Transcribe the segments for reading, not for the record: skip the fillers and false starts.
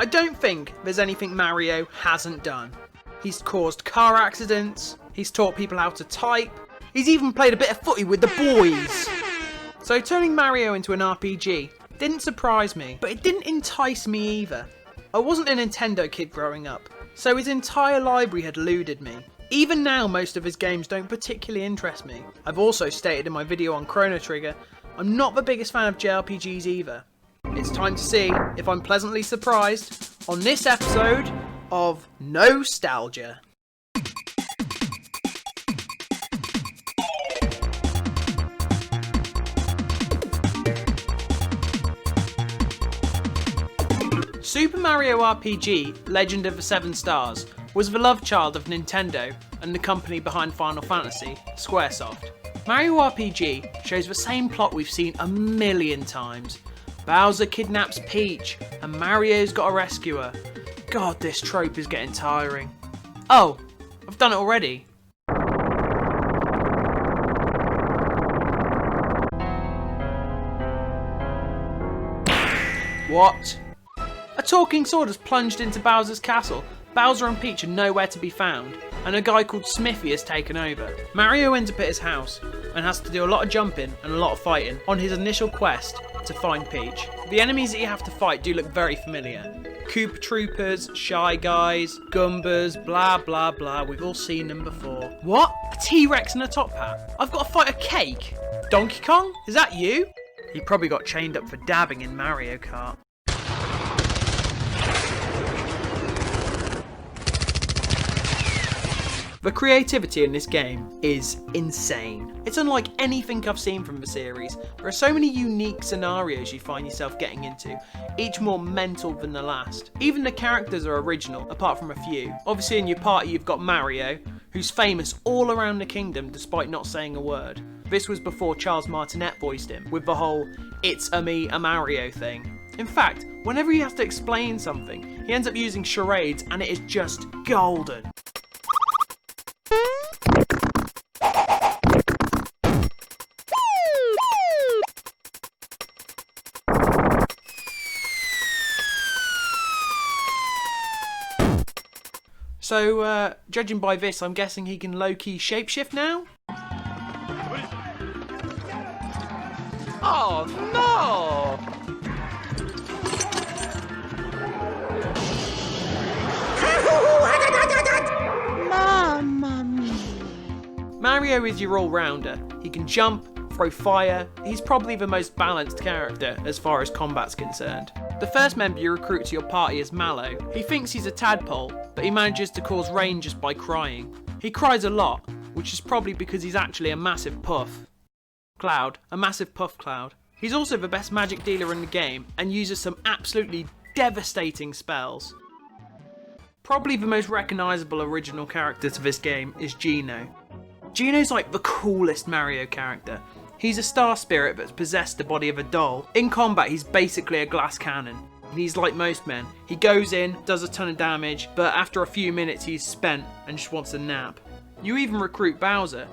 I don't think there's anything Mario hasn't done. He's caused car accidents, he's taught people how to type, he's even played a bit of footy with the boys. So turning Mario into an RPG didn't surprise me, but it didn't entice me either. I wasn't a Nintendo kid growing up, so his entire library had eluded me. Even now, most of his games don't particularly interest me. I've also stated in my video on Chrono Trigger, I'm not the biggest fan of JRPGs either. It's time to see if I'm pleasantly surprised on this episode of No-stalgia. Super Mario RPG Legend of the Seven Stars was the love child of Nintendo and the company behind Final Fantasy, Squaresoft. Mario RPG shows the same plot we've seen a million times. Bowser kidnaps Peach and Mario's got to rescue her. God, this trope is getting tiring. Oh, I've done it already. What? A talking sword has plunged into Bowser's castle. Bowser and Peach are nowhere to be found, and a guy called Smithy has taken over. Mario ends up at his house and has to do a lot of jumping and a lot of fighting on his initial quest to find Peach. The enemies that you have to fight do look very familiar. Koopa Troopers, Shy Guys, Goombas, blah blah blah, we've all seen them before. What? A T-Rex and a top hat? I've got to fight a cake? Donkey Kong? Is that you? He probably got chained up for dabbing in Mario Kart. The creativity in this game is insane. It's unlike anything I've seen from the series. There are so many unique scenarios you find yourself getting into, each more mental than the last. Even the characters are original, apart from a few. Obviously in your party you've got Mario, who's famous all around the kingdom despite not saying a word. This was before Charles Martinet voiced him, with the whole "it's a me, a Mario" thing. In fact, whenever he has to explain something, he ends up using charades and it is just golden. So, judging by this, I'm guessing he can low-key shapeshift now? Oh no! Mamma mia. Mario is your all-rounder. He can jump, throw fire. He's probably the most balanced character as far as combat's concerned. The first member you recruit to your party is Mallow. He thinks he's a tadpole, but he manages to cause rain just by crying. He cries a lot, which is probably because he's actually a massive puff cloud. He's also the best magic dealer in the game and uses some absolutely devastating spells. Probably the most recognisable original character to this game is Geno. Geno's like the coolest Mario character. He's a star spirit that's possessed the body of a doll. In combat, he's basically a glass cannon. He's like most men. He goes in, does a ton of damage, but after a few minutes he's spent and just wants a nap. You even recruit Bowser.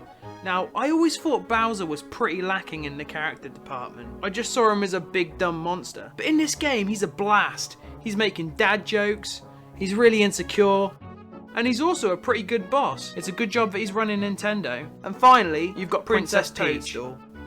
Now, I always thought Bowser was pretty lacking in the character department. I just saw him as a big dumb monster. But in this game, he's a blast. He's making dad jokes, he's really insecure, and he's also a pretty good boss. It's a good job that he's running Nintendo. And finally, you've got Princess Peach.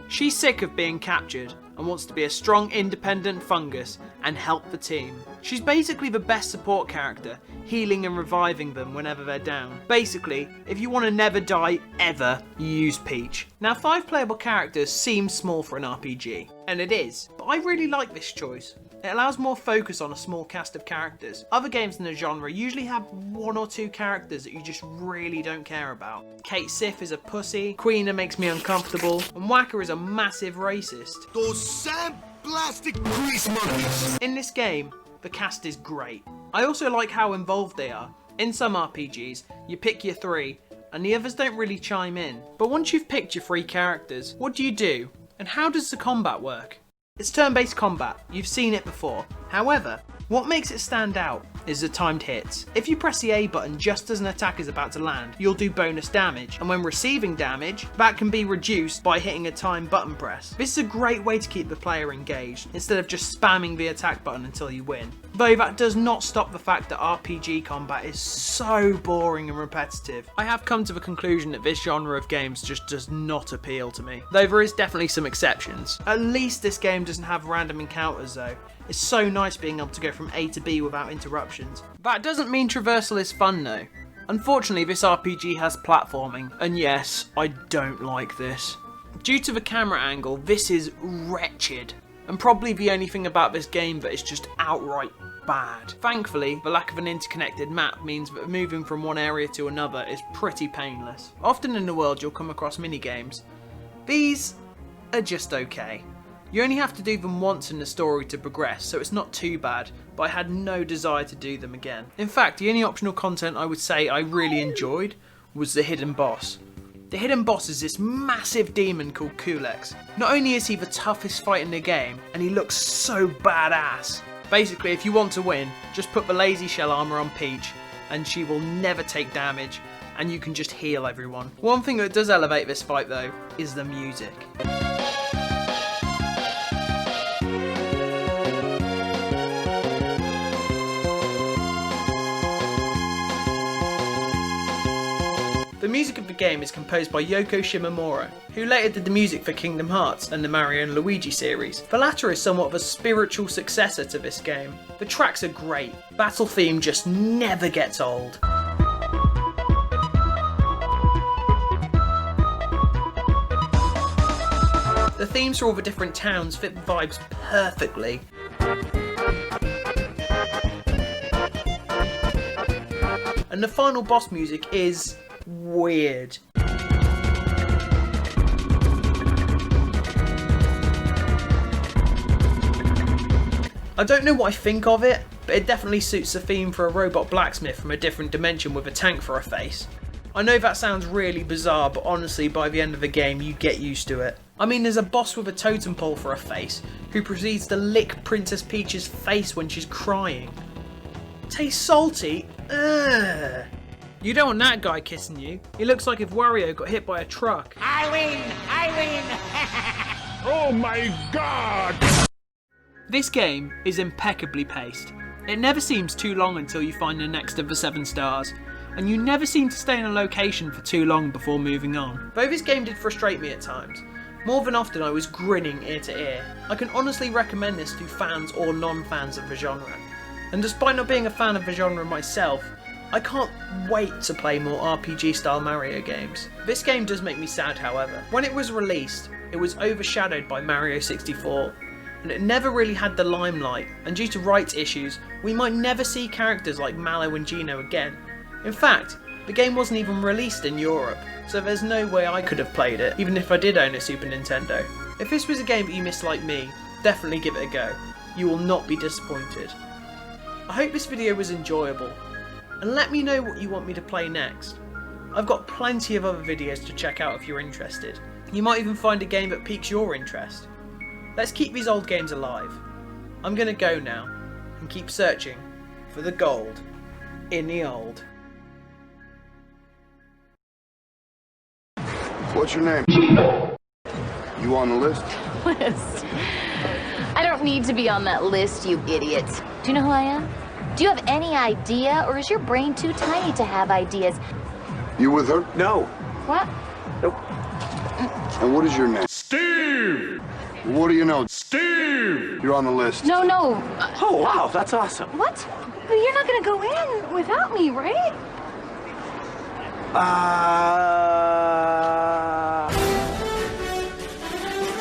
She's sick of being captured and wants to be a strong independent fungus and help the team. She's basically the best support character, healing and reviving them whenever they're down. Basically, if you want to never die ever, you use Peach. Now 5 playable characters seems small for an RPG, and it is, but I really like this choice. It allows more focus on a small cast of characters. Other games in the genre usually have 1 or 2 characters that you just really don't care about. Kate Sif is a pussy, Queena makes me uncomfortable, and Whacker is a massive racist. Those sandblastic grease monkeys! In this game, the cast is great. I also like how involved they are. In some RPGs, you pick your 3, and the others don't really chime in. But once you've picked your 3 characters, what do? And how does the combat work? It's turn-based combat, you've seen it before. However, what makes it stand out is the timed hits. If you press the A button just as an attack is about to land, you'll do bonus damage, and when receiving damage, that can be reduced by hitting a timed button press. This is a great way to keep the player engaged, instead of just spamming the attack button until you win. Though that does not stop the fact that RPG combat is so boring and repetitive. I have come to the conclusion that this genre of games just does not appeal to me, though there is definitely some exceptions. At least this game doesn't have random encounters though. It's so nice being able to go from A to B without interruptions. That doesn't mean traversal is fun though. Unfortunately, this RPG has platforming, and yes, I don't like this. Due to the camera angle, this is wretched, and probably the only thing about this game that is just outright bad. Thankfully, the lack of an interconnected map means that moving from one area to another is pretty painless. Often in the world you'll come across minigames. These are just okay. You only have to do them once in the story to progress, so it's not too bad, but I had no desire to do them again. In fact, the only optional content I would say I really enjoyed was the hidden boss. The hidden boss is this massive demon called Kulex. Not only is he the toughest fight in the game, and he looks so badass. Basically, if you want to win, just put the lazy shell armor on Peach, and she will never take damage, and you can just heal everyone. One thing that does elevate this fight though, is the music. The music of the game is composed by Yoko Shimomura, who later did the music for Kingdom Hearts and the Mario & Luigi series. The latter is somewhat of a spiritual successor to this game. The tracks are great, battle theme just never gets old. The themes for all the different towns fit the vibes perfectly. And the final boss music is weird. I don't know what I think of it, but it definitely suits the theme for a robot blacksmith from a different dimension with a tank for a face. I know that sounds really bizarre, but honestly by the end of the game you get used to it. I mean, there's a boss with a totem pole for a face, who proceeds to lick Princess Peach's face when she's crying. Tastes salty? Ugh. You don't want that guy kissing you. He looks like if Wario got hit by a truck. I win! I win! Oh my god! This game is impeccably paced. It never seems too long until you find the next of the 7 stars, and you never seem to stay in a location for too long before moving on. Though this game did frustrate me at times, more than often I was grinning ear to ear. I can honestly recommend this to fans or non-fans of the genre. And despite not being a fan of the genre myself, I can't wait to play more RPG style Mario games. This game does make me sad however. When it was released, it was overshadowed by Mario 64, and it never really had the limelight, and due to rights issues, we might never see characters like Mallow and Gino again. In fact, the game wasn't even released in Europe, so there's no way I could have played it, even if I did own a Super Nintendo. If this was a game that you missed like me, definitely give it a go. You will not be disappointed. I hope this video was enjoyable, and let me know what you want me to play next. I've got plenty of other videos to check out if you're interested. You might even find a game that piques your interest. Let's keep these old games alive. I'm gonna go now, and keep searching for the gold in the old. What's your name? You on the list? List? I don't need to be on that list, you idiot. Do you know who I am? Do you have any idea, or is your brain too tiny to have ideas? You with her? No. What? Nope. And what is your name? Steve! What do you know? Steve! You're on the list. No. Oh, wow, that's awesome. What? But you're not gonna go in without me, right?